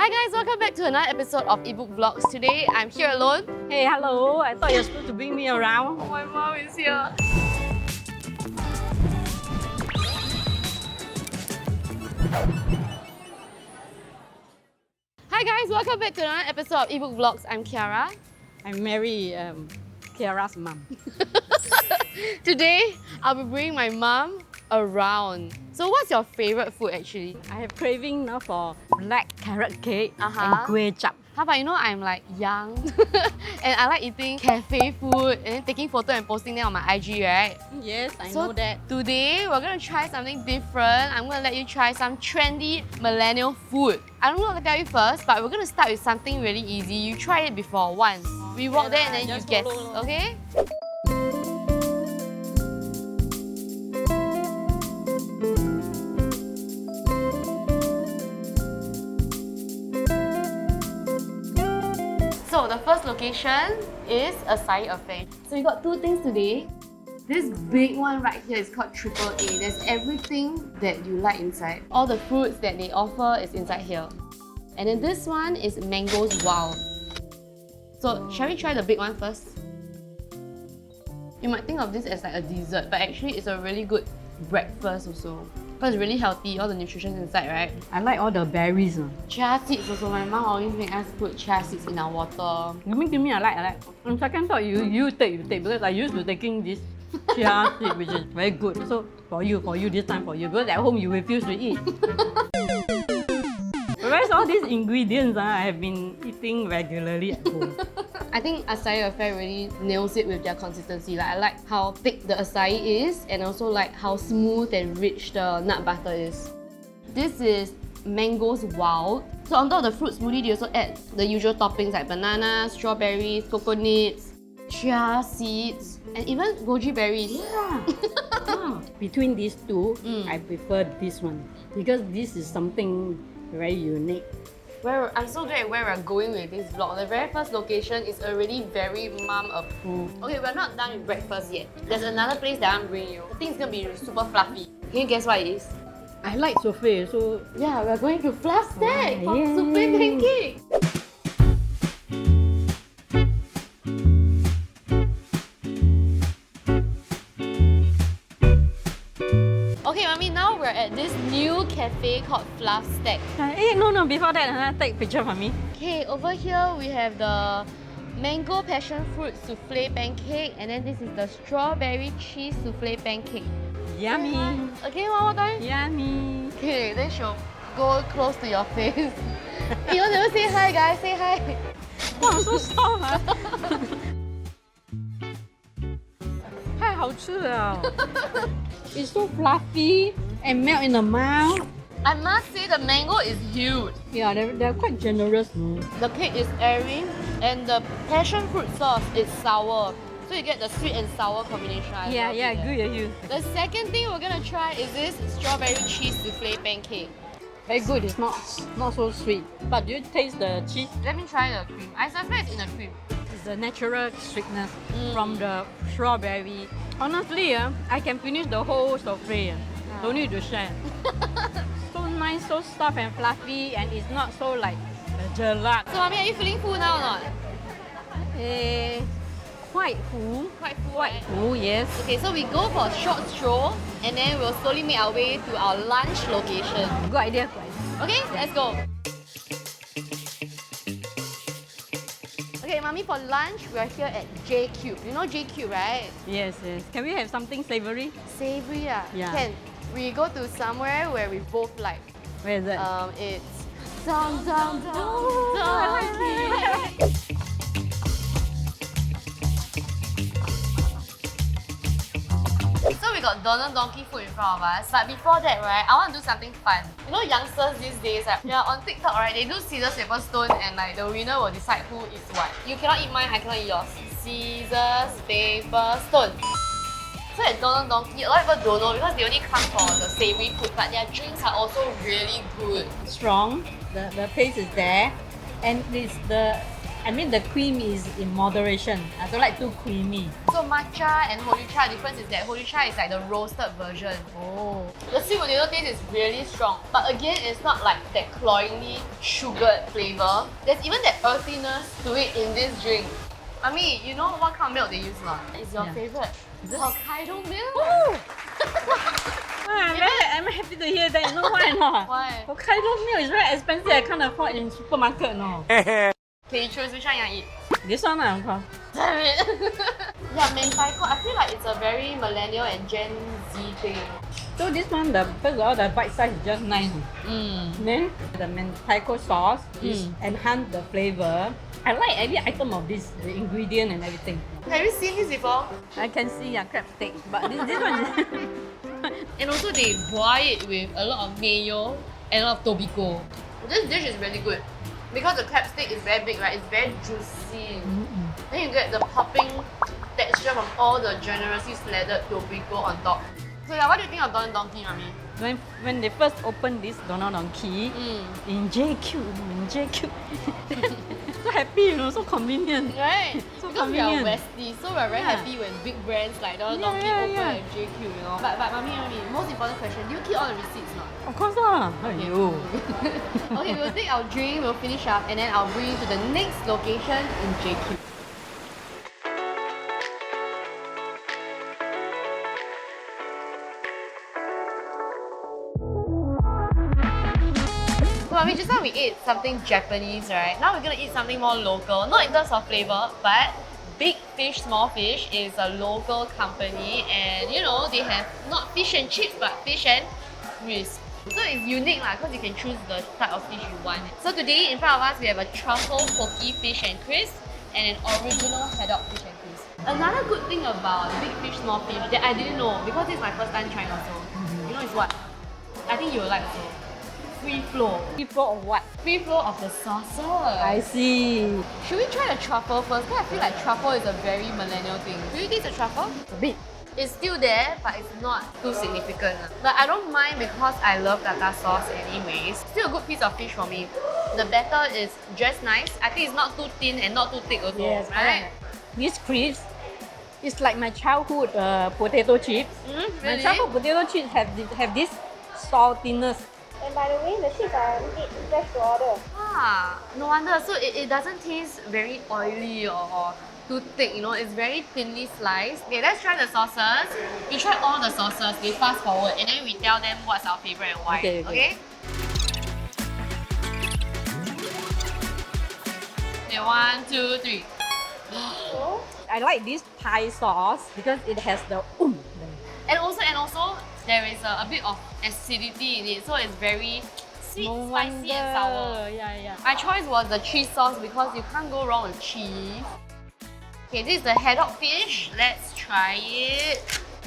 Hi guys, welcome back to another episode of Eatbook Vlogs. Today, I'm here alone. Hey, hello. I thought you were supposed to bring me around. My mom is here. Hi guys, welcome back to another episode of Eatbook Vlogs. I'm Chiara. I'm Mary, Chiara's mum. Today, I'll be bringing my mom around. So what's your favourite food actually? I have craving now for black carrot cake and kueh chap. How about I'm like young and I like eating cafe food and then taking photo and posting them on my IG, right? Yes, I So know that. today we're gonna try something different. I'm gonna let you try some trendy millennial food. I don't know what to tell you first, but we're gonna start with something really easy. You tried it before once. We walk there and then you just guess, follow. okay? So the first location is acai affair. So we got two things today. This big one right here is called Triple A. There's everything that you like inside. All the fruits that they offer is inside here. And then this one is Mangoes Wild. So shall we try the big one first? You might think of this as like a dessert, but actually it's a really good breakfast also. Because it's really healthy, all the nutrition inside, right? I like all the berries. Chia seeds also. My mom always make us put chia seeds in our water. Give me, I like. On second thought, you take because I used to taking this chia seed, which is very good. So for you, this time for you. Because at home you refuse to eat. Whereas all these ingredients I have been eating regularly at home. I think acai affair really nails it with their consistency. Like I like how thick the acai is and also like how smooth and rich the nut butter is. This is Mangoes Wild. So on top of the fruit smoothie, they also add the usual toppings like bananas, strawberries, coconuts, chia seeds, and even goji berries. Yeah. Between these two, I prefer this one because this is something very unique. I'm so glad where we're going with this vlog. The very first location is already very mom approved. Okay, we're not done with breakfast yet. There's another place that I'm bringing you. I think it's gonna be super fluffy. Can you guess what it is? I like souffle, so Yeah, we're going to Fluff Stack for Yay. souffle pancake. Okay, Mommy, now we're at this new cafe called Fluff Stack. no, before that, take a picture for me. Okay, over here we have the mango passion fruit souffle pancake, and then this is the strawberry cheese souffle pancake. Yummy. Okay, one more time. Yummy. Okay, then she'll go close to your face. You never say hi, guys. Say hi. Wow, so soft. 太好吃了 It's so fluffy and melt in the mouth. I must say the mango is huge. Yeah, they're quite generous. The cake is airy, and the passion fruit sauce is sour. So you get the sweet and sour combination. I love it. good. The second thing we're gonna try is this strawberry cheese souffle pancake. Very good. It's not so sweet. But do you taste the cheese? Let me try the cream. I suspect it's in the cream. It's the natural sweetness from the strawberry. Honestly, I can finish the whole souffle. Don't need to share. So nice, so soft and fluffy, and it's not so like gelato. So, Mommy, are you feeling full now or not? Quite full. Quite full, right? Full, yes. Okay, so we go for a short stroll and then we'll slowly make our way to our lunch location. Good idea. Okay, let's go. Okay, Mommy, for lunch, we're here at J Cube. You know J Cube, right? Yes. Can we have something savory? Savory, yeah. Yeah. Can. We go to somewhere where we both like. Where is it? It's Dum Dum Dum Dum. So we got Don Donkey food in front of us, but before that, right, I want to do something fun. You know, youngsters these days, yeah, on TikTok, right, they do scissors, paper, stone, and like the winner will decide who eats what. You cannot eat mine, I cannot eat yours. Scissors, paper, stone. So at Don Donkey, a lot of people don't know because they only come for the savoury food, but their drinks are also really good. Strong. The taste is there, and it's the I mean the cream is in moderation. I don't like too creamy. So matcha and hojicha, the difference is that hojicha is like the roasted version. Oh. The sweet potato taste is really strong, but again, it's not like that cloyingly sugared flavor. There's even that earthiness to it in this drink. I mean, you know what kind of milk they use lah? It's your favorite. Hokkaido milk. I'm happy to hear that. You know why not? Why? Hokkaido milk is very expensive. I can't afford in supermarket, no. Can you choose which one you want to eat? This one, of course. Damn it! Yeah, mentaiko, I feel like it's a very millennial and Gen Z thing. So this one, first of all, the bite size is just nice. Then the mentaiko sauce is enhance the flavor. I like every item of this, the ingredient and everything. Have you seen this before? I can see a crab steak, but this one is... And also they boil it with a lot of mayo and a lot of tobiko. This dish is really good. Because the crab steak is very big, right? It's very juicy. Then you get the popping texture from all the generously slathered tobiko on top. So yeah, what do you think of Don Donki, Mami? When they first opened this Don Donki in JQ, so happy, you know, so convenient. Right? So because convenient. we are Westies, so we're very happy when big brands like Don Donki open at JQ, you know. But Mami, most important question, do you keep all the receipts not? Of course lah. Aiyo. Okay, we'll take our drink, we'll finish up, and then I'll bring you to the next location in JQ. So, I mean, just now we ate something Japanese, right? Now we're gonna eat something more local, not in terms of flavor, but Big Fish Small Fish is a local company, and you know, they have not fish and chips, but fish and crisp. So it's unique lah, because you can choose the type of fish you want. So today, in front of us, we have a truffle poke fish and crisp, and an original haddock fish and crisp. Another good thing about Big Fish Small Fish that I didn't know, because this is my first time trying also, you know it's what? I think you will like also. Free flow. Free flow of what? Free flow of the sauces. I see. Should we try the truffle first? Because I feel like truffle is a very millennial thing. Do you taste the truffle? A bit. It's still there, but it's not too significant. But I don't mind because I love tartar sauce anyways. Still a good piece of fish for me. The batter is just nice. I think it's not too thin and not too thick also, Yes, right? This crisp is like my childhood potato chips. My Really? childhood potato chips have this saltiness. And by the way, the chips are made fresh to order. Ah, no wonder. So it doesn't taste very oily or too thick, you know, it's very thinly sliced. Okay, let's try the sauces. We try all the sauces, we fast forward, and then we tell them what's our favorite and why. Okay? Okay, 1, 2, 3. I like this Thai sauce because it has the And also, there is a bit of acidity in it, so it's very sweet, spicy, and sour. Yeah. My choice was the cheese sauce because you can't go wrong with cheese. Okay, this is the haddock fish. Let's try it.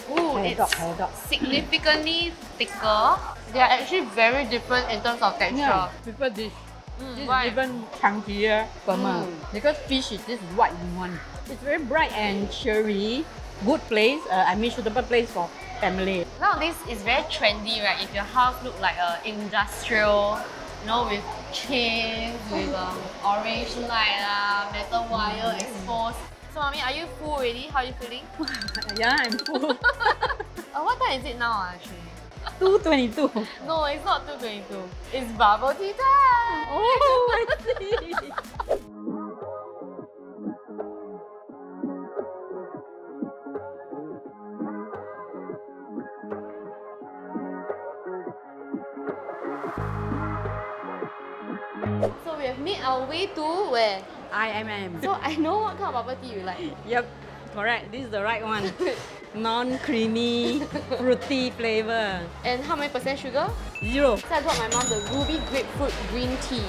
Ooh, Haddock, it's haddock. significantly thicker. They are actually very different in terms of texture. Yeah, prefer this. This why? is even chunkier, firmer. Because fish is this white one. It's very bright and cheery. Good place. I mean, suitable place for family. Nowadays, it's very trendy, right? If your house look like an industrial, you know, with chains, with orange light, metal wire exposed. So, Mommy, are you full already? How are you feeling? Yeah, I'm full. What time is it now, actually? 2:22. No, it's not 2:22. It's bubble tea time! Oh, I see. So we have made our way to where? IMM. So I know what kind of bubble tea you like. Yep, correct. This is the right one. Non-creamy, fruity flavor. And how many % sugar? 0. So I got my mom the ruby grapefruit green tea.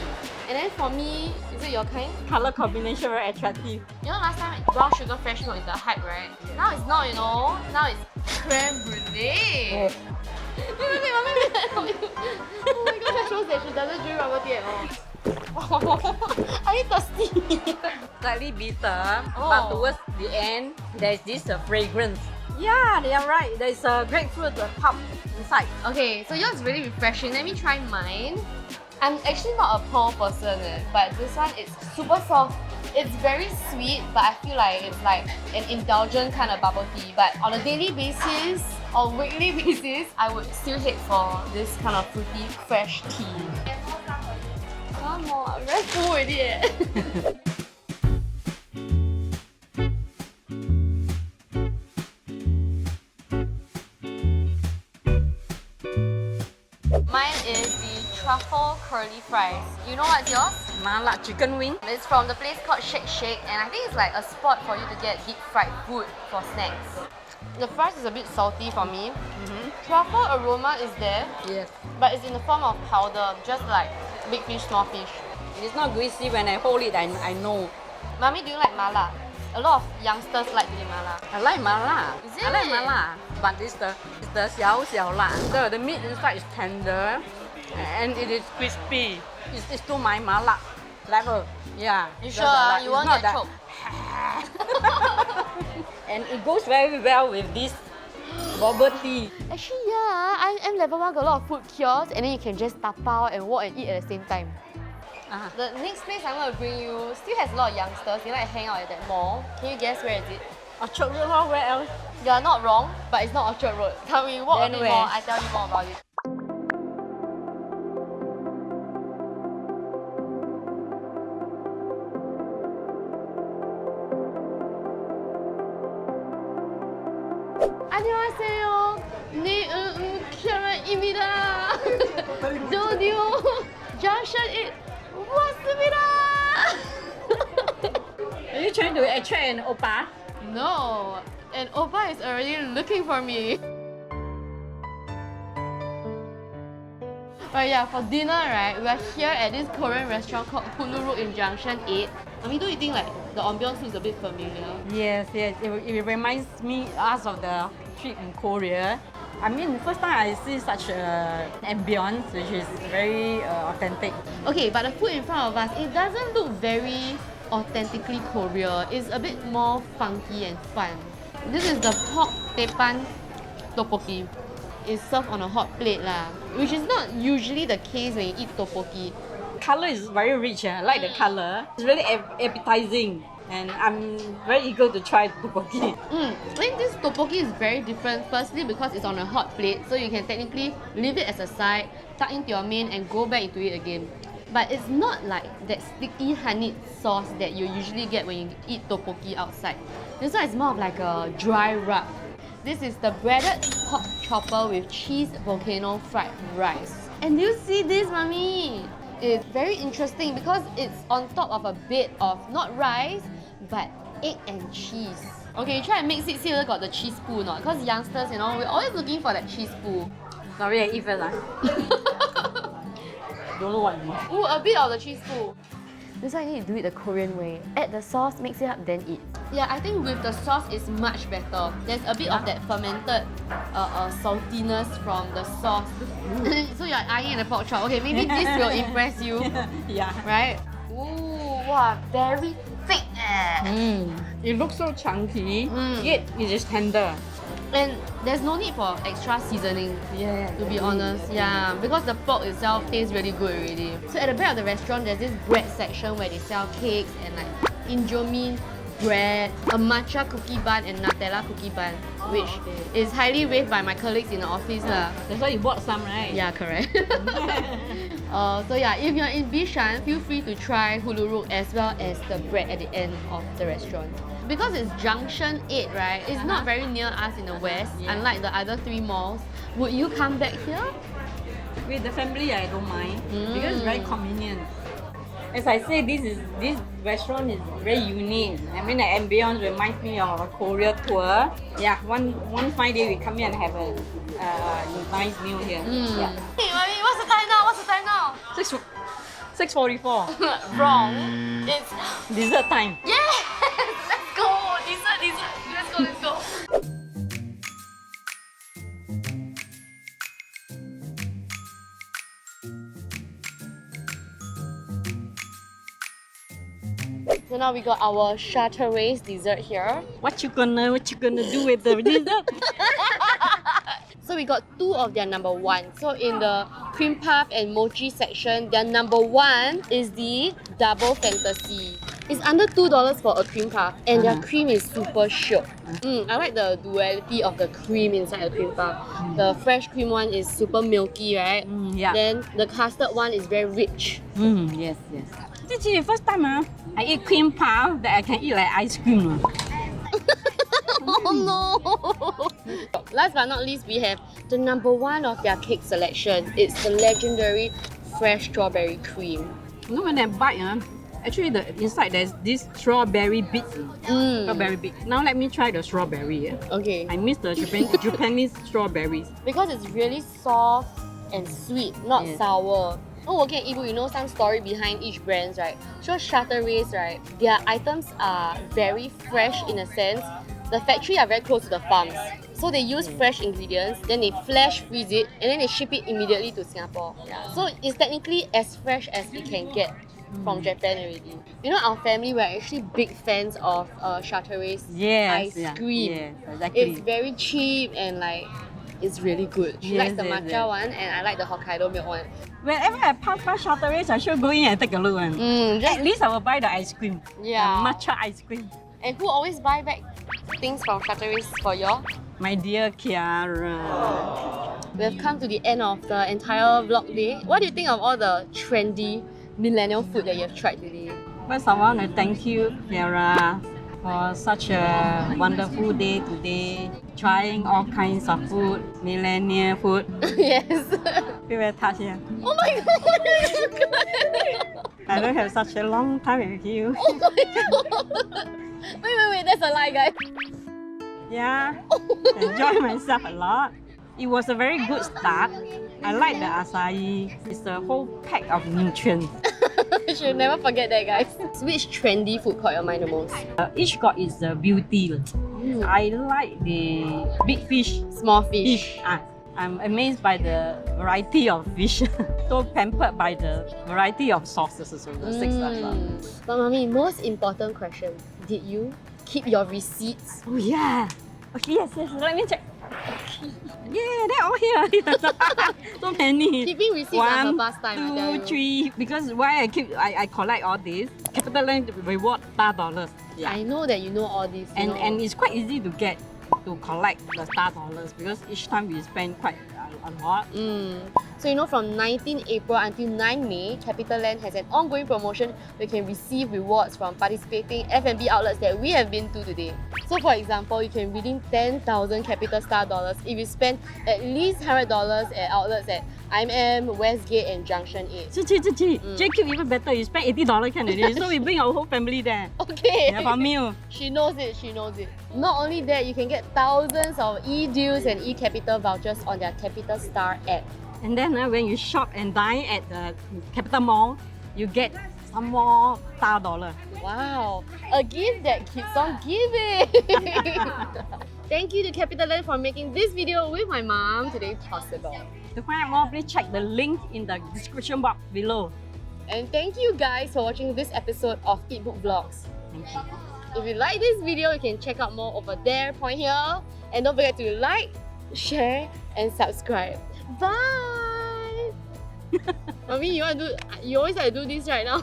And then for me, is it your kind? Color combination very attractive. You know last time brown sugar fresh milk is the hype, right? Now it's not, you know. Now it's creme brulee. Oh my gosh, that shows that she doesn't drink bubble tea at all. Are you thirsty? Slightly bitter, Oh. but towards the end, there's this fragrance. Yeah, they are right. There's a grapefruit pulp inside. Okay, so yours is really refreshing. Let me try mine. I'm actually not a pearl person, but this one is super soft. It's very sweet, but I feel like it's like an indulgent kind of bubble tea. But on a daily basis or weekly basis, I would still hit for this kind of fruity, fresh tea. Come on, I'm very full already. Mine is the truffle curly fries. You know what's yours? Mala chicken wing. It's from the place called Shake Shake, and I think it's like a spot for you to get deep fried food for snacks. The fries is a bit salty for me. Truffle aroma is there, Yes. but it's in the form of powder, just like big fish, small fish. It's not greasy. When I hold it, I know. Mommy, do you like mala? A lot of youngsters like the mala. I like mala. Is I like it? mala, but it's the 小小辣. The meat inside is tender, and it is crispy. It's to my mala level. Yeah. You sure? You won't not get that- choked? And it goes very well with this bubble tea. Actually, yeah. IM level 1 got a lot of food kiosks, and then you can just tapao and walk and eat at the same time. The next place I'm going to bring you still has a lot of youngsters. They like hang out at that mall. Can you guess where is it? Orchard Road, or where else? You're not wrong, but it's not Orchard Road. Tell me, walk a Then bit where? more, I tell you more about it. 안녕하세요. 네, Chiara입니다. 드디어 Junction 8 왔습니다. Are you trying to attract an oppa? No, and Oppa is already looking for me. But yeah, for dinner, right, we are here at this Korean restaurant called Huluru in Junction 8. I mean, don't you think like the ambiance looks a bit familiar? Yes, yes. It reminds us of the trip in Korea. I mean, first time I see such an ambience, which is very authentic. Okay, but the food in front of us, it doesn't look very authentically Korea. It's a bit more funky and fun. This is the pork Tepang tteokbokki. It's served on a hot plate lah, which is not usually the case when you eat tteokbokki. Color is very rich. I like the color. It's really appetizing. And I'm very eager to try tteokbokki. I think this tteokbokki is very different. Firstly, because it's on a hot plate, so you can technically leave it as a side, tuck into your main, and go back into it again. But it's not like that sticky honeyed sauce that you usually get when you eat tteokbokki outside. This one is more of like a dry rub. This is the breaded pork chopper with cheese volcano fried rice. And do you see this, mommy? It's very interesting because it's on top of a bed of not rice, but egg and cheese. Okay, try and mix it, see whether got the cheese poo or not. Because youngsters, you know, we're always looking for that cheese poo. Sorry, I eat first. Don't know what it is. Ooh, a bit of the cheese poo. This one you need to do it the Korean way. Add the sauce, mix it up, then eat. Yeah, I think with the sauce it's much better. There's a bit of that fermented saltiness from the sauce. So you're eyeing the pork chop. Okay, maybe this will impress you. Yeah. Right? Ooh, wow, very thick eh. It looks so chunky, Mm. yet it is tender. And there's no need for extra seasoning. Yeah. To be honest, yeah, because the pork itself tastes really good already. So at the back of the restaurant, there's this bread section where they sell cakes and like Indomie bread, a matcha cookie bun and Nutella cookie bun, which is highly raved by my colleagues in the office lah. That's why you bought some, right? Yeah, correct. So yeah, if you're in Bishan, feel free to try Huluru as well as the bread at the end of the restaurant. Because it's Junction 8, right? It's not very near us in the west, unlike the other 3 malls. Would you come back here? With the family, I don't mind because it's very convenient. As I say, this restaurant is very unique. I mean, the ambience reminds me of a Korea tour. Yeah, one fine day we come here and have a nice meal here. Yeah. Hey, mommy, what's the time now? What's the time now? 6:44. Wrong. It's Dessert time. yes. Let's go. Dessert. Let's go. So now we got our Chartreuse dessert here. What you gonna do with the dessert? So we got 2 of their number 1. So in the cream puff and mochi section, their number 1 is the double fantasy. It's under $2 for a cream puff, and their cream is super shiok. I like the duality of the cream inside the cream puff. The fresh cream one is super milky, right? Yeah. Then the custard one is very rich. Yes. This is the first time I eat cream puff that I can eat like ice cream. Oh no! Last but not least, we have the #1 of their cake selection. It's the legendary fresh strawberry cream. You know when I bite, actually the inside there's this strawberry bits. Strawberry bit. Now let me try the strawberry. Okay. I miss the Japanese strawberries. Because it's really soft and sweet, not sour. Oh, okay, Eatbook, you know some story behind each brand, right? So Chateraise, right, their items are very fresh in a sense. The factory are very close to the farms. So they use fresh ingredients, then they flash freeze it, and then they ship it immediately to Singapore. Yeah. So it's technically as fresh as it can get from Japan already. You know, our family, we're actually big fans of Chateraise ice cream. Yes, exactly. It's very cheap and like, it's really good. She likes the matcha one, and I like the Hokkaido milk one. Whenever I pass by Chateraise, I should go in and take a look. At least I will buy the ice cream. Yeah. The matcha ice cream. And who always buy back things from Chateraise for y'all? My dear Chiara. We've come to the end of the entire vlog day. What do you think of all the trendy millennial food that you have tried today? First, I want to thank you, Chiara, for such a wonderful day today. Trying all kinds of food, millennial food. Yes. Feel very touched here. Oh my god! I don't have such a long time with you. Oh my god! Wait, that's a lie, guys. Yeah, enjoy myself a lot. It was a very good start. I like the acai. It's a whole pack of nutrients. You should never forget that, guys. Which trendy food caught your mind the most? Each got its beauty. I like the big fish. Small fish. I'm amazed by the variety of fish. So pampered by the variety of sauces also, the 6 sauces. But mommy, most important question. Did you keep your receipts? Oh yeah. Okay, yes, let me check. Yeah, they're all here. So many. Keeping receipts are her pastime, I tell you. 1, 2, 3. Because why I collect all this? Capitaland reward $. Yeah. I know that you know all this. And it's quite easy to get to collect the $, because each time we spend quite a lot. So you know, from 19 April until 9 May, Capitaland has an ongoing promotion where you can receive rewards from participating F&B outlets that we have been to today. So for example, you can redeem 10,000 Capital Star dollars if you spend at least $100 at outlets at IMM, Westgate and Junction 8. JQ even better, you spend $80 can already. So we bring our whole family there. Okay. Yeah, for meal. She knows it. Not only that, you can get thousands of e-deals and e-Capital vouchers on their Capital Star app. And then when you shop and dine at the Capital Mall, you get some more $. Wow, a gift that keeps on giving. Thank you to Capitaland for making this video with my mom today possible. To find out more, please check the link in the description box below. And thank you guys for watching this episode of Eatbook Vlogs. Thank you. If you like this video, you can check out more over there, point here. And don't forget to like, share, and subscribe. Bye! Mommy, you always like to do this right now.